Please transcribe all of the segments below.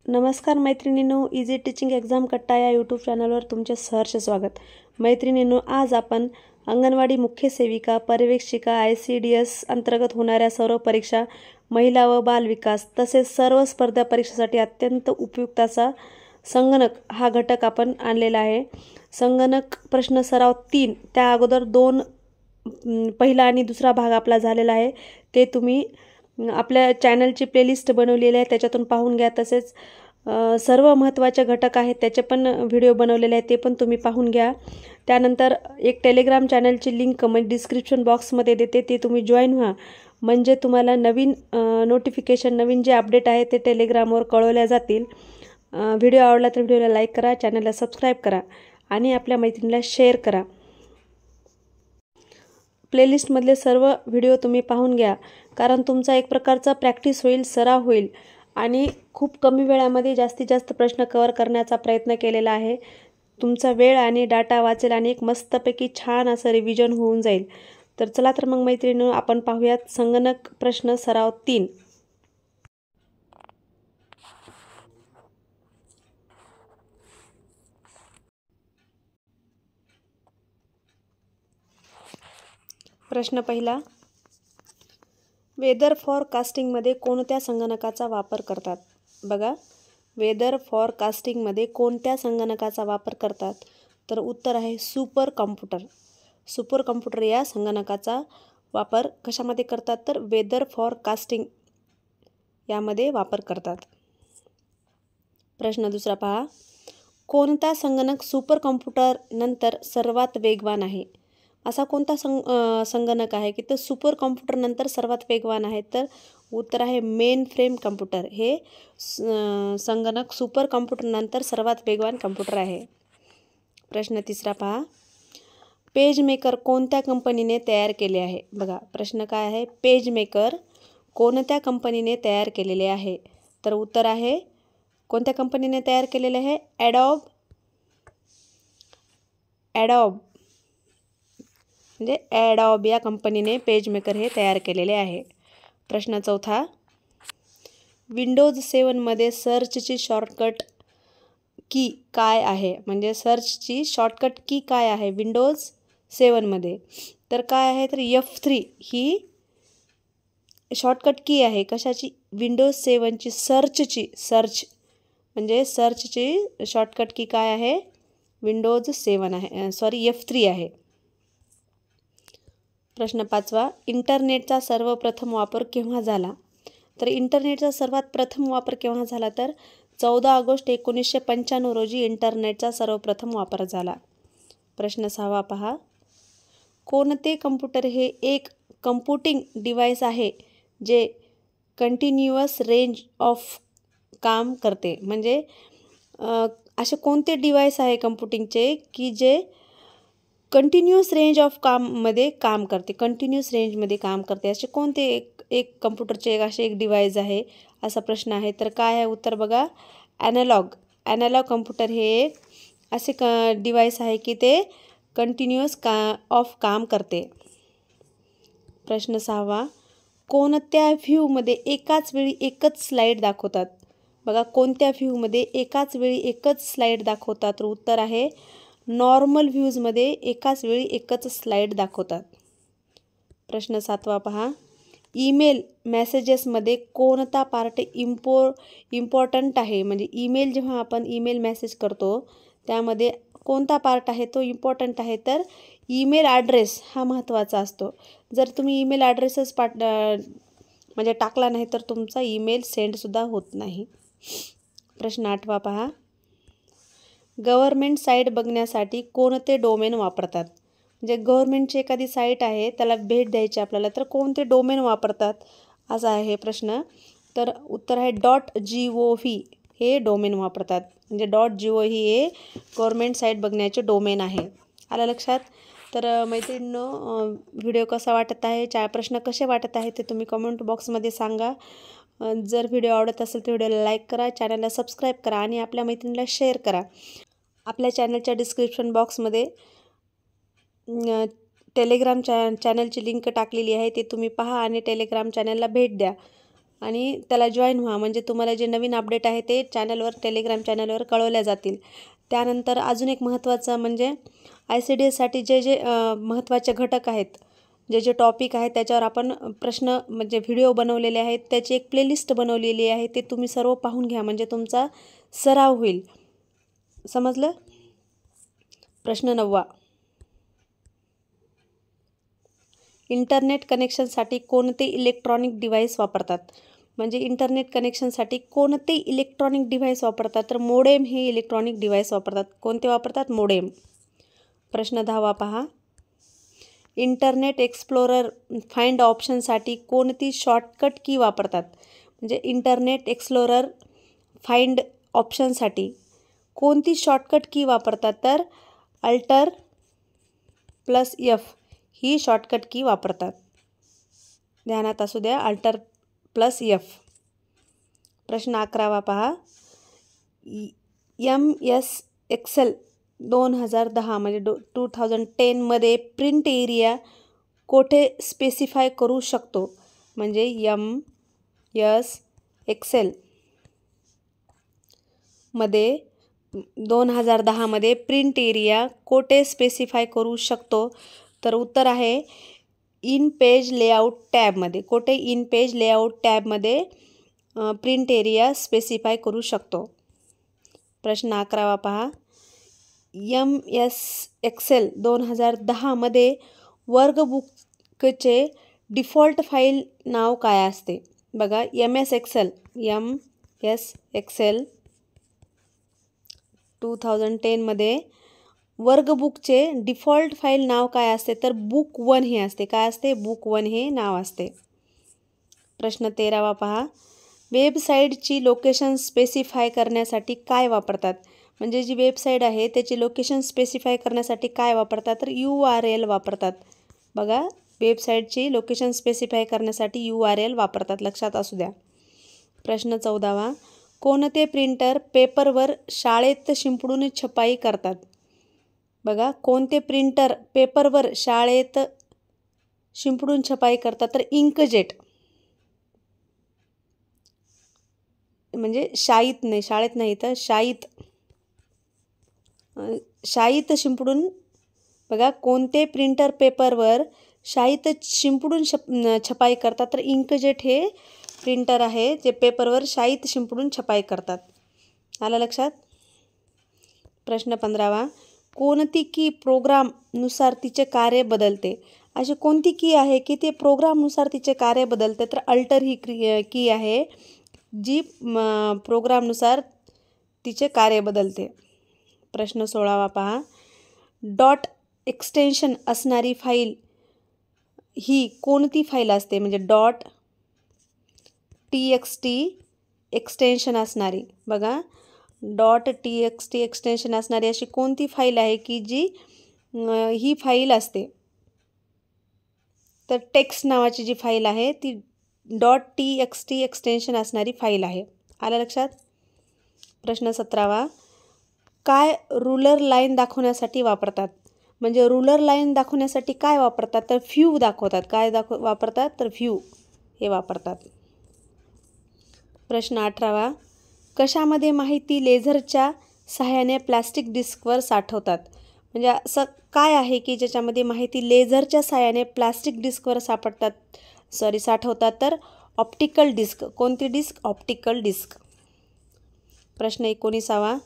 नमस्कार मैत्रिणींनो, easy teaching exam कट्टा या यूट्यूब चॅनलवर तुमचे सहर्ष स्वागत। मैत्रिणींनो, आज आपण अंगणवाडी मुख्य सेविका, पर्यवेक्षिका, ICDS अंतर्गत होणाऱ्या सर्व परीक्षा, महिला व बाल विकास तसेच सर्व स्पर्धा परीक्षेसाठी अत्यंत उपयुक्त असा संगणक हा घटक आपण आणलेला आहे। संगणक प्रश्न सराव 3 त्या अगोदर 2 पहिला आणि दुसरा भाग आपला झालेला आहे, ते तुम्ही आपल्या चॅनलची प्लेलिस्ट बनवलेली आहे त्याच्यातून पाहून घ्या। तसेच सर्व महत्त्वाचे घटक आहेत त्याचे पण व्हिडिओ बनवलेले आहेत, ते पण तुम्ही पाहून घ्या। त्यानंतर एक टेलिग्राम चॅनलची लिंक मी डिस्क्रिप्शन बॉक्समध्ये देते, ते तुम्ही जॉइन व्हा, म्हणजे तुम्हाला नवीन नोटिफिकेशन, नवीन जे अपडेट आहे ते टेलिग्रामवर कळवल्या जातील। व्हिडिओ आवडला तर व्हिडिओला लाईक करा, चॅनलला सबस्क्राईब करा आणि आपल्या मैत्रिणीला शेअर करा। प्लेलिस्टमधले सर्व व्हिडिओ तुम्ही पाहून घ्या, कारण तुमचा एक प्रकारचा प्रॅक्टिस होईल, सराव होईल आणि खूप कमी वेळामध्ये जास्तीत जास्त प्रश्न कव्हर करण्याचा प्रयत्न केलेला आहे। तुमचा वेळ आणि डाटा वाचेल आणि एक मस्तपैकी छान असं रिव्हिजन होऊन जाईल। तर चला तर मग मैत्रिणींनो, आपण पाहूयात संगणक प्रश्न सराव 3। प्रश्न पहिला, वेदर फॉरकास्टिंगमध्ये कोणत्या संगणकाचा वापर करतात? बघा, वेदर फॉरकास्टिंगमध्ये कोणत्या संगणकाचा वापर करतात? तर उत्तर आहे सुपर कॉम्प्युटर। सुपर कॉम्प्युटर या संगणकाचा वापर कशामध्ये करतात? तर वेदर फॉरकास्टिंग यामध्ये वापर करतात। प्रश्न दुसरा पहा, कोणता संगणक सुपर कॉम्प्युटर नंतर सर्वात वेगवान आहे? असा कोणता संगणक आहे की तो सुपर कॉम्प्युटर नंतर सर्वात वेगवान आहे? तर उत्तर आहे मेन फ्रेम कॉम्प्युटर। हे संगणक सुपर कॉम्प्युटर नंतर सर्वात वेगवान कॉम्प्युटर आहे। प्रश्न तिसरा पहा, पेजमेकर कोणत्या कंपनीने तयार केले आहे? बघा, प्रश्न काय आहे? पेजमेकर कोणत्या कंपनीने तयार केलेले आहे? तर उत्तर आहे कोणत्या कंपनीने तयार केलेले आहे? ॲडोब म्हणजे ॲडोब या कंपनीने पेजमेकर हे तयार केलेले आहे। प्रश्न चौथा, विंडोज 7 मध्ये सर्चची शॉर्टकट की काय आहे? म्हणजे सर्चची शॉर्टकट की काय आहे विंडोज 7 मध्ये? तर काय आहे? तर F3 ही शॉर्टकट की आहे। कशाची? विंडोज 7ची सर्च म्हणजे सर्चची शॉर्टकट की काय आहे? विंडोज 7 आहे, F3 आहे। प्रश्न पाचवा, इंटरनेटचा सर्वप्रथम वापर केव्हा झाला? तर इंटरनेटचा सर्वात प्रथम वापर केव्हा झाला? तर 14 ऑगस्ट 1995 रोजी इंटरनेटचा सर्वप्रथम वापर झाला। प्रश्न सहावा पहा, कोणते कम्प्युटर हे एक कम्प्युटिंग डिव्हाइस आहे जे कंटिन्युअस रेंज ऑफ काम करते? म्हणजे असे कोणते डिव्हाइस आहे कम्प्युटिंगचे की जे कंटिन्युअस रेंज ऑफ काममध्ये काम करते? कंटिन्युअस रेंजमध्ये काम करते असे कोणते एक कम्प्युटरचे असे एक डिव्हाइस आहे? असा प्रश्न आहे। तर काय आहे उत्तर? बघा, ॲनालॉग कम्प्युटर हे एक असे डिव्हाइस आहे की ते कंटिन्युअस काम करते। प्रश्न सहावा, कोणत्या व्ह्यूमध्ये एकाच वेळी एकच स्लाईड दाखवतात? बघा, कोणत्या व्ह्यूमध्ये एकाच वेळी एकच स्लाईड दाखवतात? तर उत्तर आहे नॉर्मल व्ह्यूजमध्ये एकाच वेळी एकच स्लाईड दाखवतात। प्रश्न सातवा पहा, ईमेल मेसेजेसमध्ये कोणता पार्ट इम्पॉर्टंट आहे? म्हणजे ईमेल जेव्हा आपण ईमेल मेसेज करतो त्यामध्ये कोणता पार्ट आहे तो इम्पॉर्टंट आहे? तर ईमेल ॲड्रेस हा महत्त्वाचा असतो। जर तुम्ही ईमेल ॲड्रेसच म्हणजे टाकला नाही तर तुमचा ईमेल सेंडसुद्धा होत नाही। प्रश्न आठवा पहा, गव्हर्मेंट साईट बघण्यासाठी कोणते डोमेन वापरतात? म्हणजे गव्हर्मेंटची एखादी साईट आहे त्याला भेट द्यायची आपल्याला, तर कोणते डोमेन वापरतात असा आहे प्रश्न। तर उत्तर आहे .gov हे डोमेन वापरतात। म्हणजे .gov हे गव्हर्मेंट साईट बघण्याचे डोमेन आहे। आलं लक्षात? तर मैत्रिणींनो, व्हिडिओ कसा वाटत आहे, प्रश्न कसे वाटत आहे ते तुम्ही कमेंट बॉक्समध्ये सांगा। जर व्हिडिओ आवडत असेल तर व्हिडिओला लाईक करा, चॅनलला सबस्क्राईब करा आणि आपल्या मैत्रिणीला शेअर करा। आपल्या चॅनलच्या डिस्क्रिप्शन बॉक्समध्ये टेलिग्राम चॅनलची लिंक टाकलेली आहे, ते तुम्ही पहा आणि टेलिग्राम चॅनलला भेट द्या। आणि त्याला जॉईन व्हा, म्हणजे तुम्हाला जे नवीन अपडेट आहे ते चॅनलवर, टेलिग्राम चॅनलवर कळवल्या जातील. त्यानंतर अजून एक महत्त्वाचं म्हणजे ICDSसाठी जे महत्त्वाचे घटक आहेत, जे टॉपिक आहेत त्याच्यावर आपण प्रश्न म्हणजे व्हिडिओ बनवलेले आहेत, त्याची एक प्लेलिस्ट बनवलेली आहे, ते तुम्ही सर्व पाहून घ्या म्हणजे तुमचा सराव होईल. समजलं? प्रश्न 9. इंटरनेट कनेक्शनसाठी कोणते इलेक्ट्रॉनिक डिव्हाइस वापरतात? म्हणजे इंटरनेट कनेक्शनसाठी कोणते इलेक्ट्रॉनिक डिव्हाइस वापरतात? तर मोडेम हे इलेक्ट्रॉनिक डिव्हाइस वापरतात. कोणते वापरतात? मोडेम. प्रश्न 10 पहा. इंटरनेट एक्सप्लोरर फाइंड ऑप्शनसाठी कोणती शॉर्टकट की वापरतात? म्हणजे इंटरनेट एक्सप्लोरर फाइंड ऑप्शनसाठी कोणती शॉर्टकट की वापरतात? तर Alt+F ही शॉर्टकट की वापरतात. ध्यानात असू द्या, Alt+F. प्रश्न 11 पहा. MS Excel 2010 म्हणजे 2010 प्रिंट एरिया कोठे स्पेसिफाय करू शकतो? म्हणजे MS Excel 2010 प्रिंट एरिया कोठे स्पेसिफाय करू शकतो? तर उत्तर आहे इन पेज लेआउट टॅबमध्ये. कोठे? इन पेज लेआउट टॅबमध्ये प्रिंट एरिया स्पेसिफाय करू शकतो. प्रश्न 11 पहा. MS Excel 2010 वर्कबुकचे डिफॉल्ट फाईल नाव काय असते? बघा, MS Excel 2010 वर्कबुकचे डिफॉल्ट फाईल नाव काय असते? तर बुक 1 हे असते. काय असते? बुक 1 हे नाव असते. प्रश्न 13 पहा. वेबसाईटची लोकेशन स्पेसिफाय करण्यासाठी काय वापरतात? म्हणजे जी वेबसाईट आहे त्याची लोकेशन स्पेसिफाय करण्यासाठी काय वापरतात? तर URL वापरतात. बघा, वेबसाईटची लोकेशन स्पेसिफाय करण्यासाठी URL वापरतात. लक्षात असू द्या. प्रश्न 14 कोणते प्रिंटर पेपरवर शाळेत शिंपडून छपाई करतात? बघा, कोणते प्रिंटर पेपरवर शाळेत शिंपडून छपाई करतात? तर इंकजेट. म्हणजे शाईत नाही, शाळेत नाही तर शाईत शिंपडून. बघा, कोणते प्रिंटर पेपरवर शाईत शिंपडून छपाई करतात? तर इंकजेट हे प्रिंटर आहे जे पेपरवर शाईत शिंपडून छपाई करतात. आलं लक्षात? प्रश्न 15 कोणती की प्रोग्रामनुसार तिचे कार्य बदलते? अशी कोणती की आहे की ते प्रोग्रामनुसार तिचे कार्य बदलते? तर अल्टर ही की आहे जी प्रोग्रामनुसार तिचे कार्य बदलते. प्रश्न 16 पहा. डॉट एक्सटेन्शन असणारी फाईल ही कोणती फाईल असते? म्हणजे .txt एक्सटेन्शन असणारी. बघा, .txt एक्सटेन्शन असणारी अशी कोणती फाईल आहे की जी ही फाईल असते? तर टेक्स्ट नावाची जी फाईल आहे ती .txt एक्सटेन्शन असणारी फाईल आहे. आलं लक्षात? प्रश्न 17 काय रुलर लाईन दाखवण्यासाठी वापरतात? म्हणजे रुलर लाईन दाखवण्यासाठी काय वापरतात? तर व्ह्यू दाखवतात. काय वापरतात? तर व्ह्यू हे वापरतात. प्रश्न 18 कशामध्ये माहिती लेझरच्या सहाय्याने प्लास्टिक डिस्कवर साठवतात? म्हणजे असं काय आहे की ज्याच्यामध्ये माहिती लेझरच्या सहाय्याने प्लास्टिक डिस्कवर साठवतात? तर ऑप्टिकल डिस्क. कोणती डिस्क? Optical disc. प्रश्न 19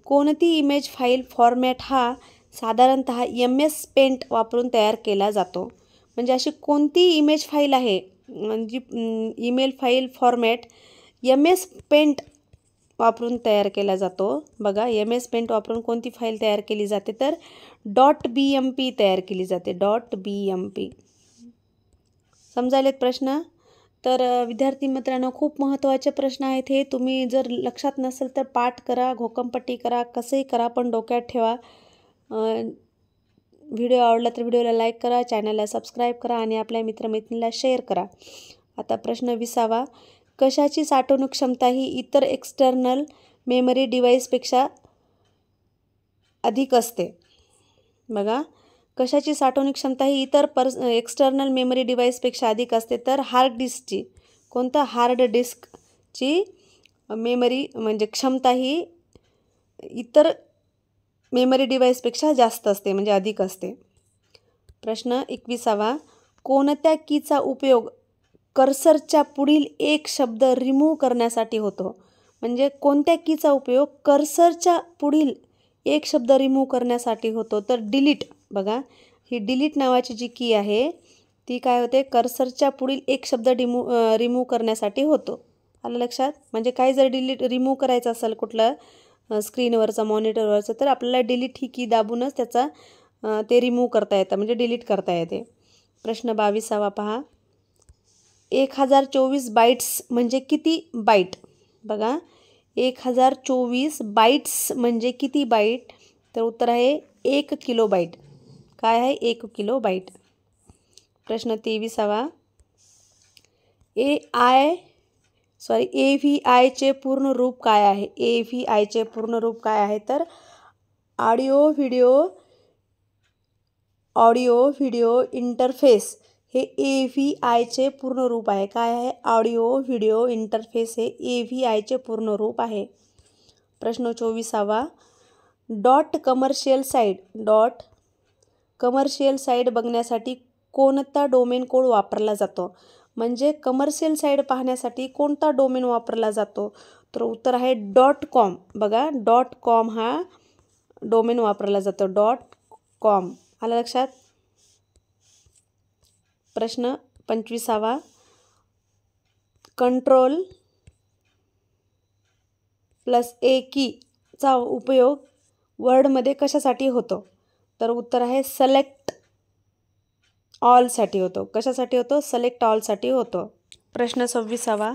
कोणती इमेज फाईल फॉर्मॅट हा साधारणतः MS पेंट वापरून तयार केला जातो? म्हणजे अशी कोणती इमेज फाईल आहे म्हणजे email file format MS Paint वापरून तयार केला जातो? बघा, MS पेंट वापरून कोणती फाईल तयार केली जाते? तर .bmp तयार केली जाते. .bmp. समजायलेत प्रश्न? तर विद्यार्थी मित्रांनो, खूप महत्त्वाचे प्रश्न आहेत हे. तुम्ही जर लक्षात नसेल तर पाठ करा, घोकमपट्टी करा, कसंही करा, पण डोक्यात ठेवा. व्हिडिओ आवडला तर व्हिडिओला लाईक करा, चॅनलला सबस्क्राईब करा आणि आपल्या मित्रमैत्रिणीला शेअर करा. आता प्रश्न 20 कशाची साठवणूक क्षमता ही इतर एक्सटर्नल मेमरी डिव्हाइसपेक्षा अधिक असते? बघा, कशाची साठवणूक क्षमता ही इतर एक्सटर्नल मेमरी डिव्हाइसपेक्षा अधिक असते? तर हार्ड डिस्कची. कोणतं हार्ड डिस्कची मेमरी म्हणजे क्षमता ही इतर मेमरी डिव्हाइसपेक्षा जास्त असते म्हणजे अधिक असते. प्रश्न 21वा, कोणत्या कीचा उपयोग कर्सरच्या पुढील एक शब्द रिमूव्ह करण्यासाठी होतो? म्हणजे कोणत्या कीचा उपयोग कर्सरच्या पुढील एक शब्द रिमूव्ह करण्यासाठी होतो? तर डिलीट. बघा, ही डिलीट नावाची जी की आहे ती काय होते, कर्सरच्या पुढील एक शब्द रिमूव्ह करण्यासाठी होतो. आलं लक्षात? म्हणजे काही जर रिमूव्ह करायचं असेल कुठलं स्क्रीनवरचं मॉनिटरवरचं तर आपल्याला डिलीट ही की दाबूनच त्याचा ते रिमूव्ह करता येतं म्हणजे डिलीट करता येते. प्रश्न 22वा पहा, 1024 बाईट्स म्हणजे किती बाईट? बघा, 1024 बाईट्स म्हणजे किती बाईट? तर उत्तर आहे 1 किलोबाईट. काय आहे? 1 किलोबाईट. प्रश्न 23वा, AVIचे पूर्ण रूप काय आहे? AVIचे पूर्ण रूप काय आहे? तर ऑडिओ व्हिडिओ इंटरफेस हे AVIचे पूर्ण रूप आहे. काय आहे? ऑडिओ व्हिडिओ इंटरफेस हे AVIचे पूर्ण रूप आहे. प्रश्न 24वा, कमर्शियल साईट बघण्यासाठी कोणता डोमेन कोड वापरला जातो? म्हणजे कमर्शियल साईट पाहण्यासाठी कोणता डोमेन वापरला जातो? तर उत्तर आहे .com. बघा, .com हा डोमेन वापरला जातो. .com. आलं लक्षात? प्रश्न 25वा, Ctrl+A कीचा उपयोग वर्डमध्ये कशासाठी होतो? तर उत्तर आहे सिलेक्ट ऑलसाठी होतो. कशासाठी होतो? सिलेक्ट ऑलसाठी होतो. प्रश्न 26वा,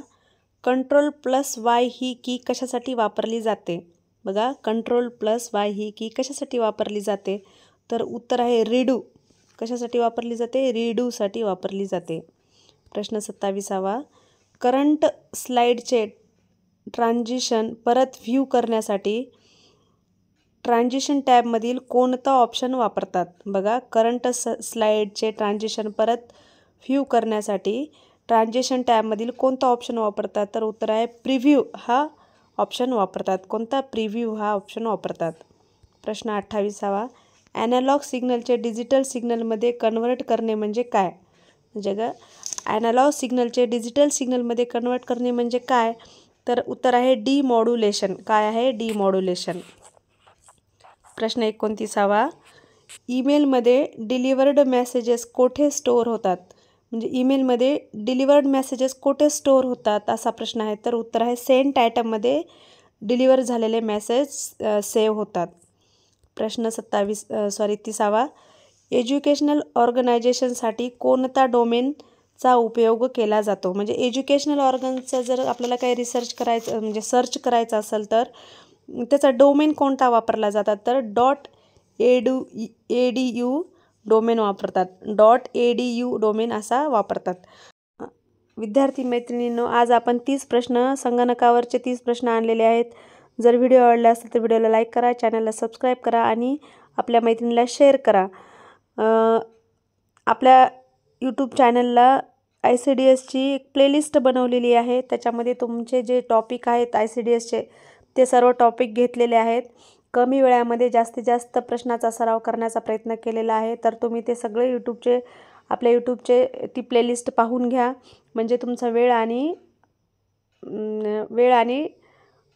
Ctrl+Y ही की कशासाठी वापरली जाते? बघा, Ctrl+Y ही की कशासाठी वापरली जाते? तर उत्तर आहे रीडू. कशासाठी वापरली जाते? रीडूसाठी वापरली जाते. प्रश्न 27वा, करंट स्लाईडचे ट्रान्झिशन परत व्ह्यू करण्यासाठी ट्रान्झिशन टॅबमधील कोणता ऑप्शन वापरतात? बघा, करंट स्लाईडचे ट्रान्झिशन परत व्ह्यू करण्यासाठी ट्रान्झिशन टॅबमधील कोणता ऑप्शन वापरतात? तर उत्तर आहे प्रिव्ह्यू हा ऑप्शन वापरतात. कोणता? प्रिव्ह्यू हा ऑप्शन वापरतात. प्रश्न 28वा, ॲनालॉग सिग्नलचे डिजिटल सिग्नलमध्ये कन्व्हर्ट करणे म्हणजे काय? म्हणजे ॲनालॉग सिग्नलचे डिजिटल सिग्नलमध्ये कन्व्हर्ट करणे म्हणजे काय? तर उत्तर आहे डिमॉड्युलेशन. काय आहे? डिमॉड्युलेशन. प्रश्न 29वा, ईमेलमध्ये डिलिव्हर्ड मेसेजेस कोठे स्टोअर होतात? म्हणजे ईमेलमध्ये डिलिव्हर्ड मेसेजेस कोठे स्टोअर होतात असा प्रश्न आहे. तर उत्तर आहे सेंट आयटममध्ये डिलिव्हर झालेले मेसेज सेव्ह होतात. प्रश्न 30वा, एज्युकेशनल ऑर्गनायझेशनसाठी कोणता डोमेनचा उपयोग केला जातो? म्हणजे एज्युकेशनल ऑर्गनचं जर आपल्याला काही रिसर्च करायचं म्हणजे सर्च करायचं असेल तर त्याचा डोमेन कोणता वापरला जातात? तर .edu डोमेन वापरतात. .edu डोमेन असा वापरतात. विद्यार्थी मैत्रिणींनो, आज आपण 30 प्रश्न संगणकावरचे 30 प्रश्न आणलेले आहेत. जर व्हिडिओ आवडला असेल तर व्हिडिओला लाईक करा, चॅनलला सबस्क्राईब करा आणि आपल्या मैत्रिणीला शेअर करा. आपल्या यूट्यूब चॅनलला ICDSची एक प्लेलिस्ट बनवलेली आहे. त्याच्यामध्ये तुमचे जे टॉपिक आहेत ICDSचे ते सर्व टॉपिक घेतलेले आहेत. कमी वेळामध्ये जास्तीत जास्त प्रश्नाचा सराव करण्याचा प्रयत्न केलेला आहे. तर तुम्ही ते सगळे आपल्या यूट्यूबचे ती प्लेलिस्ट पाहून घ्या. म्हणजे तुमचा वेळ आणि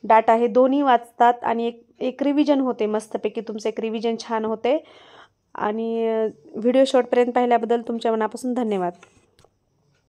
डाटा हे दोन्ही वाचतात आणि एक रिव्हिजन होते. मस्तपैकी तुमचं एक रिव्हिजन छान होते. आणि व्हिडिओ शेवटपर्यंत पाहिल्याबद्दल तुमच्या मनापासून धन्यवाद.